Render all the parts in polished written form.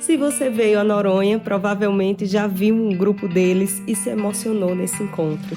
Se você veio a Noronha, provavelmente já viu um grupo deles e se emocionou nesse encontro.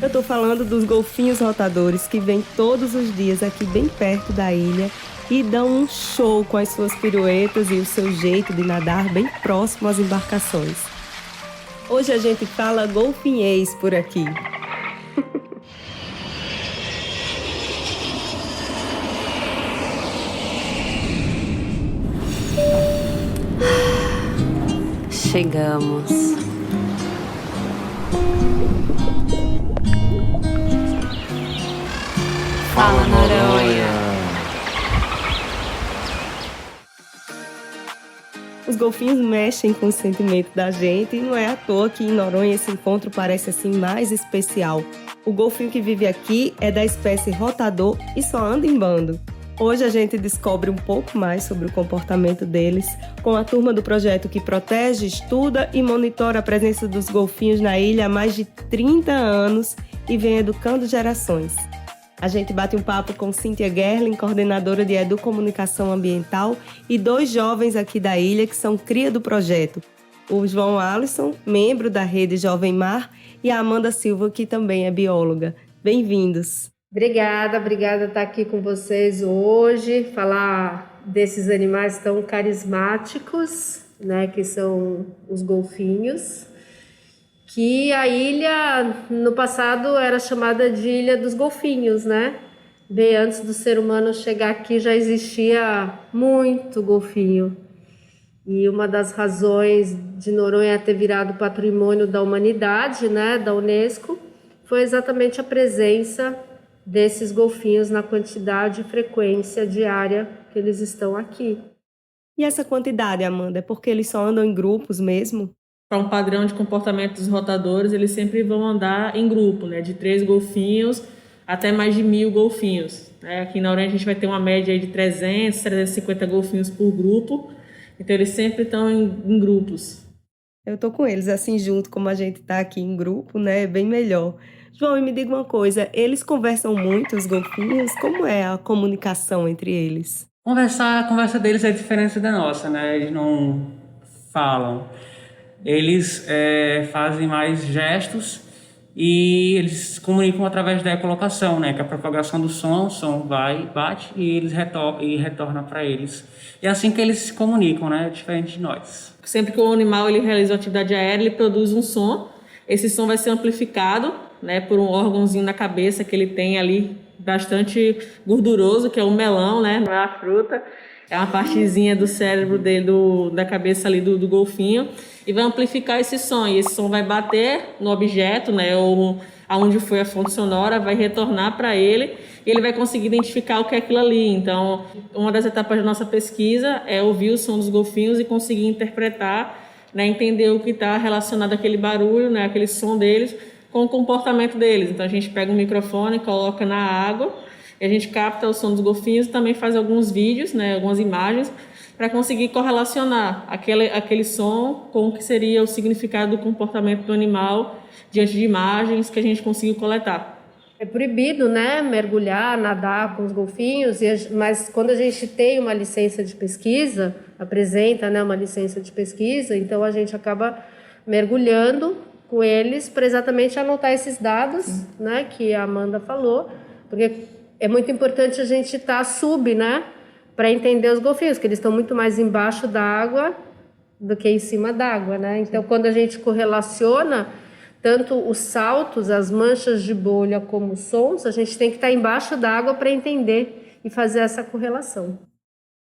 Eu estou falando dos golfinhos rotadores que vêm todos os dias aqui bem perto da ilha e dão um show com as suas piruetas e o seu jeito de nadar bem próximo às embarcações. Hoje a gente fala golfinhês por aqui. Chegamos. Fala, Noronha. Os golfinhos mexem com o sentimento da gente e não é à toa que em Noronha esse encontro parece assim mais especial. O golfinho que vive aqui é da espécie rotador e só anda em bando. Hoje a gente descobre um pouco mais sobre o comportamento deles com a turma do projeto que protege, estuda e monitora a presença dos golfinhos na ilha há mais de 30 anos e vem educando gerações. A gente bate um papo com Cíntia Gerlin, coordenadora de Educomunicação Ambiental, e 2 jovens aqui da ilha que são cria do projeto. O João Alisson, membro da Rede Jovem Mar, e a Amanda Silva, que também é bióloga. Bem-vindos! Obrigada estar aqui com vocês hoje, falar desses animais tão carismáticos, né, que são os golfinhos, que a ilha no passado era chamada de Ilha dos Golfinhos, né? Bem antes do ser humano chegar aqui já existia muito golfinho. E uma das razões de Noronha ter virado patrimônio da humanidade, né, da Unesco, foi exatamente a presença desses golfinhos na quantidade e frequência diária que eles estão aqui. E essa quantidade, Amanda, é porque eles só andam em grupos mesmo? Para um padrão de comportamento dos rotadores, eles sempre vão andar em grupo, né, de 3 golfinhos até mais de 1.000 golfinhos. Aqui na Noronha a gente vai ter uma média de 350 golfinhos por grupo, então eles sempre estão em grupos. Eu tô com eles assim junto, como a gente tá aqui em grupo, né, é bem melhor. João, e me diga uma coisa, eles conversam muito, os golfinhos? Como é a comunicação entre eles? A conversa deles é diferente da nossa, né? Eles não falam. Eles fazem mais gestos e eles se comunicam através da ecolocação, né? Que é a propagação do som, o som vai, bate e eles retorna para eles. E é assim que eles se comunicam, né? Diferente de nós. Sempre que o animal ele realiza uma atividade aérea, ele produz um som. Esse som vai ser amplificado, né, por um órgãozinho na cabeça que ele tem ali bastante gorduroso, que é o melão, né? Não é a fruta, é uma partezinha do cérebro dele, da cabeça ali do golfinho, e vai amplificar esse som. E esse som vai bater no objeto, né, ou aonde foi a fonte sonora, vai retornar para ele e ele vai conseguir identificar o que é aquilo ali. Então, uma das etapas da nossa pesquisa é ouvir o som dos golfinhos e conseguir interpretar, né, entender o que está relacionado àquele barulho, né, aquele som deles, com o comportamento deles. Então a gente pega um microfone, coloca na água, e a gente capta o som dos golfinhos e também faz alguns vídeos, né, algumas imagens, para conseguir correlacionar aquele som com o que seria o significado do comportamento do animal diante de imagens que a gente conseguiu coletar. É proibido, né, mergulhar, nadar com os golfinhos, mas quando a gente tem uma licença de pesquisa, apresenta, né, uma licença de pesquisa, então a gente acaba mergulhando com eles para exatamente anotar esses dados, né, que a Amanda falou, porque é muito importante a gente estar né, para entender os golfinhos, que eles estão muito mais embaixo da água do que em cima da água, né? Então, quando a gente correlaciona tanto os saltos, as manchas de bolha como os sons, a gente tem que estar embaixo da água para entender e fazer essa correlação.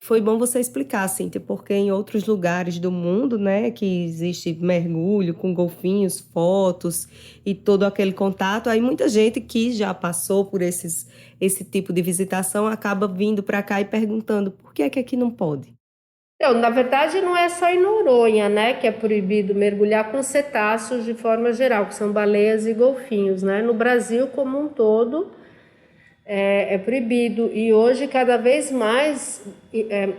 Foi bom você explicar, Cíntia, porque em outros lugares do mundo, né, que existe mergulho com golfinhos, fotos e todo aquele contato, aí muita gente que já passou por esse tipo de visitação acaba vindo para cá e perguntando por que é que aqui não pode? Então, na verdade, não é só em Noronha, né, que é proibido mergulhar com cetáceos de forma geral, que são baleias e golfinhos, né? No Brasil como um todo, é proibido, e hoje cada vez mais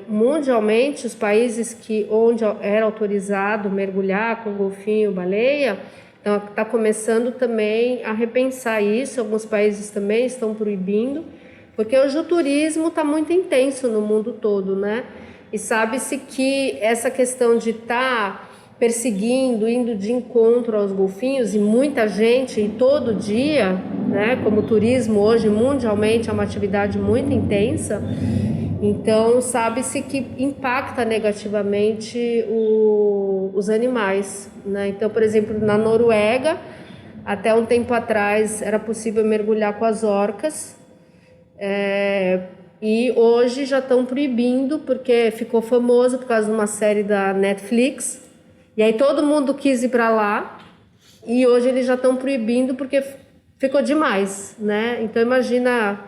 mundialmente os países onde era autorizado mergulhar com golfinho, baleia, então está começando também a repensar isso. Alguns países também estão proibindo, porque hoje o turismo está muito intenso no mundo todo, né? E sabe-se que essa questão de estar perseguindo, indo de encontro aos golfinhos, e muita gente, e todo dia, né, como o turismo hoje mundialmente é uma atividade muito intensa, então sabe-se que impacta negativamente os animais, né? Então, por exemplo, na Noruega, até um tempo atrás era possível mergulhar com as orcas, e hoje já estão proibindo, porque ficou famoso por causa de uma série da Netflix, e aí todo mundo quis ir para lá, e hoje eles já estão proibindo porque ficou demais, né? Então imagina,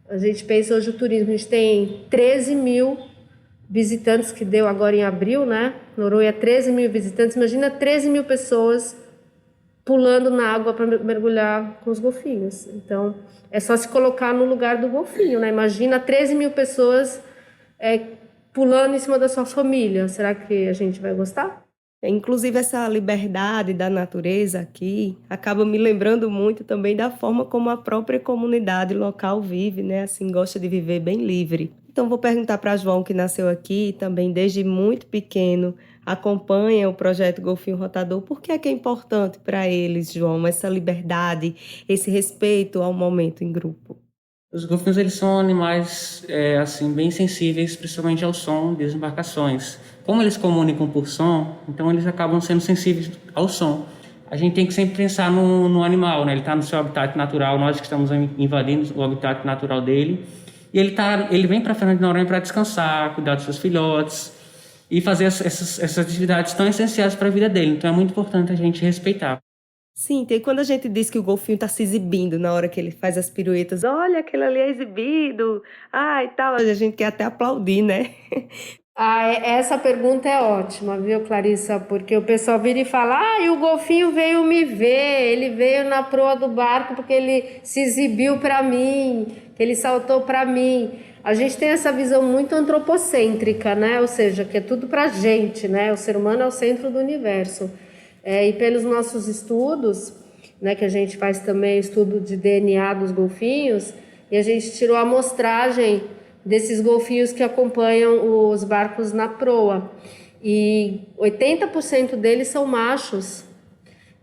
a gente pensa hoje o turismo, a gente tem 13 mil visitantes que deu agora em abril, né? Noronha, 13 mil visitantes, imagina 13 mil pessoas pulando na água para mergulhar com os golfinhos. Então é só se colocar no lugar do golfinho, né? Imagina 13 mil pessoas pulando em cima da sua família, será que a gente vai gostar? Inclusive, essa liberdade da natureza aqui acaba me lembrando muito também da forma como a própria comunidade local vive, né? Assim, gosta de viver bem livre. Então, vou perguntar para João, que nasceu aqui e também desde muito pequeno acompanha o projeto Golfinho Rotador. Por que é importante para eles, João, essa liberdade, esse respeito ao momento em grupo? Os golfinhos, eles são animais assim, bem sensíveis, principalmente ao som das embarcações. Como eles comunicam por som, então eles acabam sendo sensíveis ao som. A gente tem que sempre pensar no animal, né? Ele está no seu habitat natural, nós que estamos invadindo o habitat natural dele. E ele vem para Fernando de Noronha para descansar, cuidar dos seus filhotes e fazer essas atividades tão essenciais para a vida dele. Então é muito importante a gente respeitar. Sim, tem quando a gente diz que o golfinho está se exibindo na hora que ele faz as piruetas. Olha, aquele ali é exibido. E tal. A gente quer até aplaudir, né? Essa pergunta é ótima, viu, Clarissa? Porque o pessoal vira e fala, e o golfinho veio me ver, ele veio na proa do barco porque ele se exibiu para mim, ele saltou para mim. A gente tem essa visão muito antropocêntrica, né? Ou seja, que é tudo pra gente, né? O ser humano é o centro do universo. E pelos nossos estudos, né, que a gente faz também estudo de DNA dos golfinhos, e a gente tirou a amostragem desses golfinhos que acompanham os barcos na proa. E 80% deles são machos.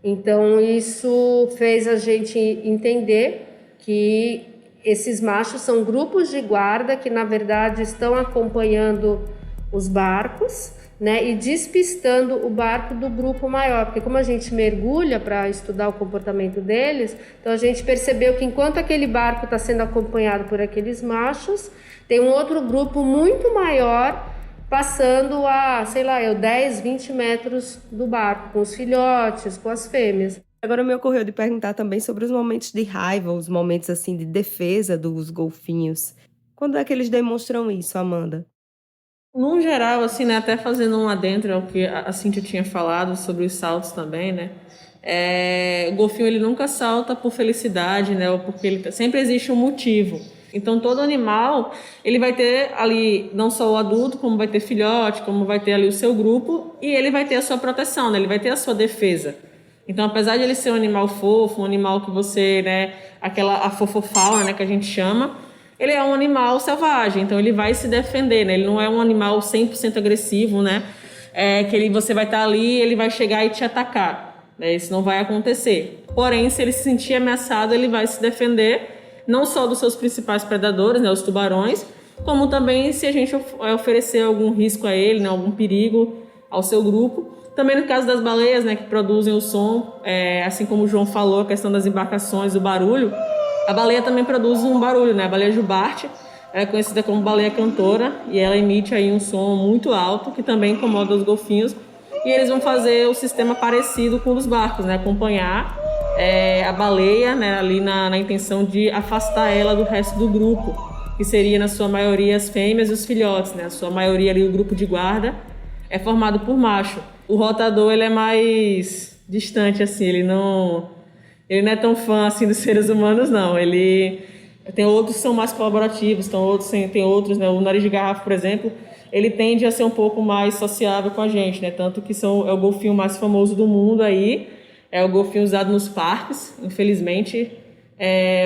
Então isso fez a gente entender que esses machos são grupos de guarda que na verdade estão acompanhando os barcos, né, e despistando o barco do grupo maior, porque como a gente mergulha para estudar o comportamento deles, então a gente percebeu que enquanto aquele barco está sendo acompanhado por aqueles machos, tem um outro grupo muito maior passando a, 10, 20 metros do barco, com os filhotes, com as fêmeas. Agora me ocorreu de perguntar também sobre os momentos de raiva, os momentos assim de defesa dos golfinhos. Quando é que eles demonstram isso, Amanda? No geral, assim, né, até fazendo um adentro ao que a Cíntia tinha falado sobre os saltos também, né? O golfinho ele nunca salta por felicidade, né? Ou porque sempre existe um motivo. Então todo animal ele vai ter ali não só o adulto, como vai ter filhote, como vai ter ali o seu grupo e ele vai ter a sua proteção, né? Ele vai ter a sua defesa. Então apesar de ele ser um animal fofo, um animal que você, né? A fofofauna, né? Que a gente chama. Ele é um animal selvagem, então ele vai se defender, né? Ele não é um animal 100% agressivo, né? Você vai estar ali e ele vai chegar e te atacar, né? Isso não vai acontecer. Porém, se ele se sentir ameaçado, ele vai se defender, não só dos seus principais predadores, né? Os tubarões, como também se a gente oferecer algum risco a ele, né? Algum perigo ao seu grupo. Também no caso das baleias, né? Que produzem o som, assim como o João falou, a questão das embarcações, o barulho. A baleia também produz um barulho, né? A baleia jubarte é conhecida como baleia cantora e ela emite aí um som muito alto que também incomoda os golfinhos e eles vão fazer o sistema parecido com o dos barcos, né? Acompanhar a baleia, né? Ali na intenção de afastar ela do resto do grupo, que seria na sua maioria as fêmeas e os filhotes, né? A sua maioria ali o grupo de guarda é formado por macho. O rotador ele é mais distante assim, ele não é tão fã assim dos seres humanos, não. Ele tem outros que são mais colaborativos, tem outros, né? O nariz de garrafa, por exemplo, ele tende a ser um pouco mais sociável com a gente, né? Tanto que é o golfinho mais famoso do mundo aí, é o golfinho usado nos parques, infelizmente,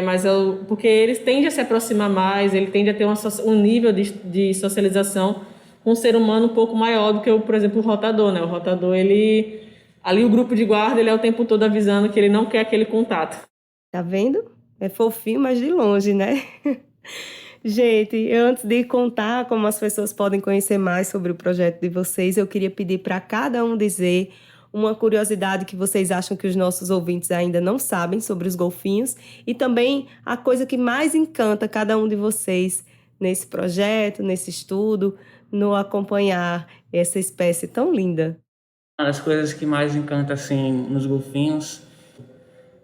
mas porque ele tende a se aproximar mais, ele tende a ter um nível de socialização com com um ser humano um pouco maior do que, por exemplo, o rotador, né? O rotador, ali o grupo de guarda, ele é o tempo todo avisando que ele não quer aquele contato. Tá vendo? É fofinho, mas de longe, né? Gente, antes de contar como as pessoas podem conhecer mais sobre o projeto de vocês, eu queria pedir para cada um dizer uma curiosidade que vocês acham que os nossos ouvintes ainda não sabem sobre os golfinhos e também a coisa que mais encanta cada um de vocês nesse projeto, nesse estudo, no acompanhar essa espécie tão linda. Uma das coisas que mais encanta assim nos golfinhos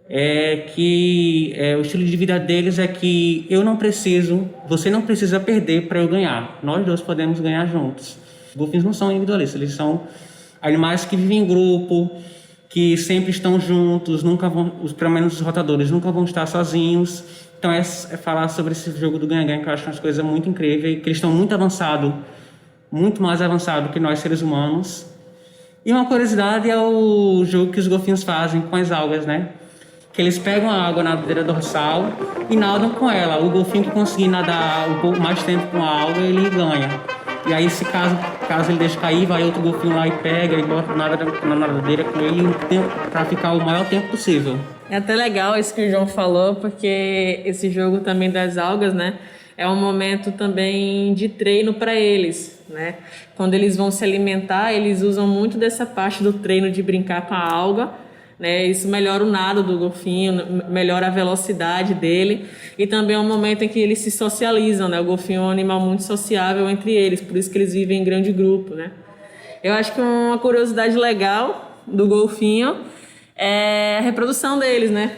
é que o estilo de vida deles é que você não precisa perder para eu ganhar. Nós dois podemos ganhar juntos. Os golfinhos não são individualistas, eles são animais que vivem em grupo, que sempre estão juntos, nunca vão, pelo menos os rotadores, nunca vão estar sozinhos. Então é falar sobre esse jogo do ganha-ganha, que eu acho uma coisa muito incrível, que eles estão muito avançados, muito mais avançados que nós seres humanos. E uma curiosidade é o jogo que os golfinhos fazem com as algas, né? Que eles pegam a água na beira dorsal e nadam com ela. O golfinho que conseguir nadar um pouco mais tempo com a alga, ele ganha. E aí, se caso ele deixe cair, vai outro golfinho lá e pega e bota na nadadeira com ele para ficar o maior tempo possível. É até legal isso que o João falou, porque esse jogo também das algas, né? É um momento também de treino para eles, né? Quando eles vão se alimentar, eles usam muito dessa parte do treino de brincar com a alga, né? Isso melhora o nado do golfinho, melhora a velocidade dele e também é um momento em que eles se socializam, né? O golfinho é um animal muito sociável entre eles, por isso que eles vivem em grande grupo, né? Eu acho que uma curiosidade legal do golfinho é a reprodução deles, né?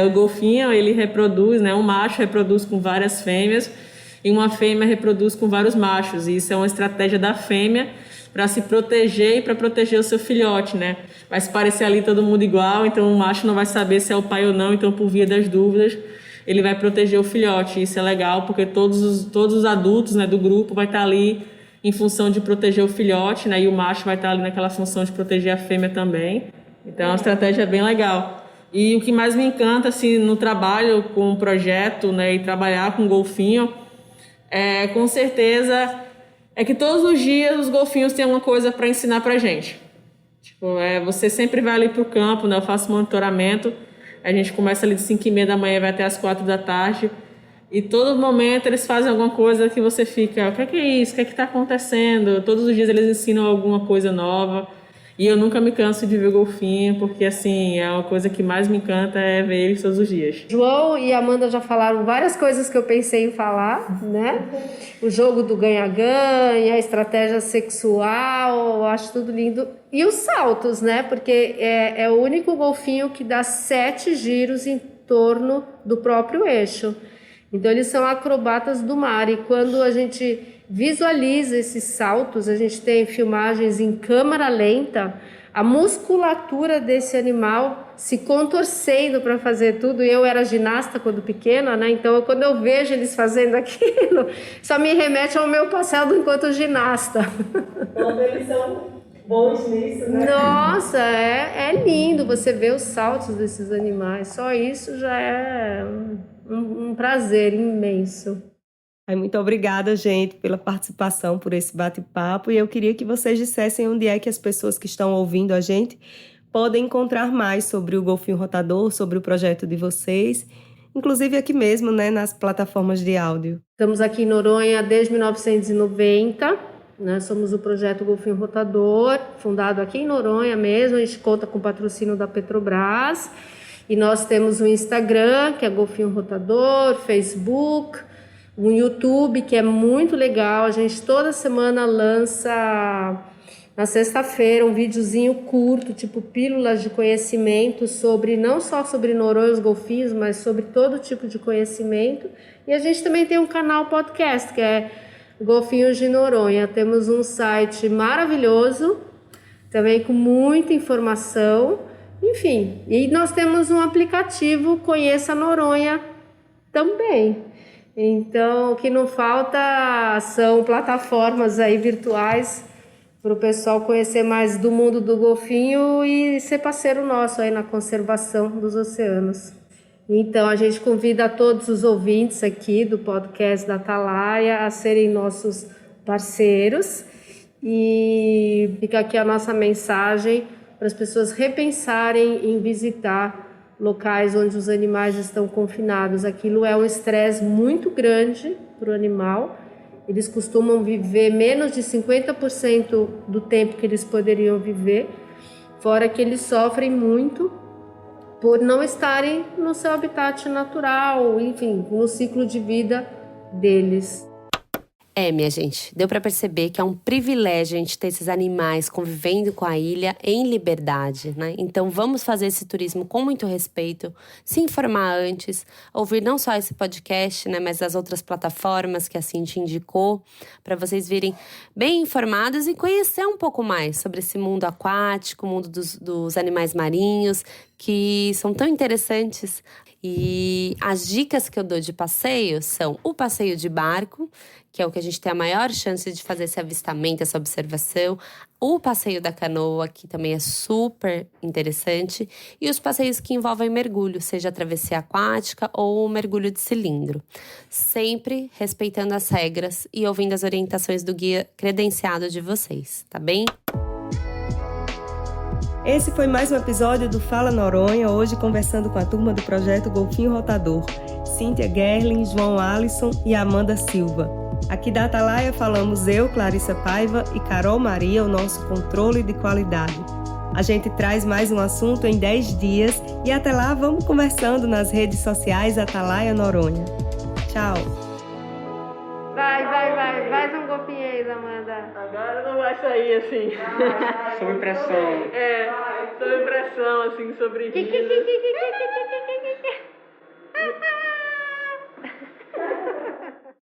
O golfinho, ele reproduz, né? Um macho reproduz com várias fêmeas e uma fêmea reproduz com vários machos. E isso é uma estratégia da fêmea para se proteger e para proteger o seu filhote, né? Vai se parecer ali todo mundo igual, então o macho não vai saber se é o pai ou não, então por via das dúvidas ele vai proteger o filhote. Isso é legal porque todos os adultos, né, do grupo vai estar ali em função de proteger o filhote, né? E o macho vai estar ali naquela função de proteger a fêmea também. Então é uma estratégia bem legal. E o que mais me encanta assim, no trabalho com o projeto, né, e trabalhar com golfinho, com certeza, é que todos os dias os golfinhos têm alguma coisa para ensinar para a gente. Tipo, você sempre vai ali para o campo, né, eu faço monitoramento, a gente começa ali de 5h30 da manhã, vai até as 4 da tarde, e todo momento eles fazem alguma coisa que você fica, o que é isso? O que está acontecendo? Todos os dias eles ensinam alguma coisa nova. E eu nunca me canso de ver golfinho, porque assim, é uma coisa que mais me encanta é ver eles todos os dias. João e Amanda já falaram várias coisas que eu pensei em falar, né? O jogo do ganha-ganha, a estratégia sexual, eu acho tudo lindo. E os saltos, né? Porque é o único golfinho que dá 7 giros em torno do próprio eixo. Então eles são acrobatas do mar e quando a gente visualiza esses saltos, a gente tem filmagens em câmera lenta, a musculatura desse animal se contorcendo para fazer tudo. Eu era ginasta quando pequena, né? Então quando eu vejo eles fazendo aquilo, só me remete ao meu passado enquanto ginasta. Então eles são bons nisso, né? Nossa, é lindo você ver os saltos desses animais, só isso já é um prazer imenso. Muito obrigada, gente, pela participação, por esse bate-papo. E eu queria que vocês dissessem onde é que as pessoas que estão ouvindo a gente podem encontrar mais sobre o Golfinho Rotador, sobre o projeto de vocês, inclusive aqui mesmo, né, nas plataformas de áudio. Estamos aqui em Noronha desde 1990, né? Somos o projeto Golfinho Rotador, fundado aqui em Noronha mesmo. A gente conta com o patrocínio da Petrobras. E nós temos um Instagram, que é Golfinho Rotador, Facebook, um YouTube, que é muito legal. A gente toda semana lança, na sexta-feira, um videozinho curto, tipo pílulas de conhecimento sobre, não só sobre Noronha e os golfinhos, mas sobre todo tipo de conhecimento. E a gente também tem um canal podcast, que é Golfinhos de Noronha. Temos um site maravilhoso, também com muita informação. Enfim, e nós temos um aplicativo Conheça Noronha também. Então, o que não falta são plataformas aí virtuais para o pessoal conhecer mais do mundo do golfinho e ser parceiro nosso aí na conservação dos oceanos. Então, a gente convida todos os ouvintes aqui do podcast da Atalaia a serem nossos parceiros E fica aqui a nossa mensagem para as pessoas repensarem em visitar locais onde os animais estão confinados. Aquilo é um estresse muito grande para o animal. Eles costumam viver menos de 50% do tempo que eles poderiam viver, fora que eles sofrem muito por não estarem no seu habitat natural, enfim, no ciclo de vida deles. Minha gente, deu para perceber que é um privilégio a gente ter esses animais convivendo com a ilha em liberdade, né? Então vamos fazer esse turismo com muito respeito, se informar antes, ouvir não só esse podcast, né, mas as outras plataformas que a Cintia indicou, para vocês virem bem informados e conhecer um pouco mais sobre esse mundo aquático, o mundo dos animais marinhos, que são tão interessantes. E as dicas que eu dou de passeio são o passeio de barco, que é o que a gente tem a maior chance de fazer esse avistamento, essa observação. O passeio da canoa, que também é super interessante. E os passeios que envolvem mergulho, seja a travessia aquática ou o mergulho de cilindro. Sempre respeitando as regras e ouvindo as orientações do guia credenciado de vocês, tá bem? Esse foi mais um episódio do Fala Noronha, hoje conversando com a turma do projeto Golfinho Rotador, Cíntia Gerlin, João Alisson e Amanda Silva. Aqui da Atalaia falamos eu, Clarissa Paiva e Carol Maria, o nosso controle de qualidade. A gente traz mais um assunto em 10 dias e até lá vamos conversando nas redes sociais Atalaia Noronha. Tchau! Vai, faz um golfinho aí, Amanda. Agora não vai sair assim. Sob pressão. Sob pressão, assim, sobre riso.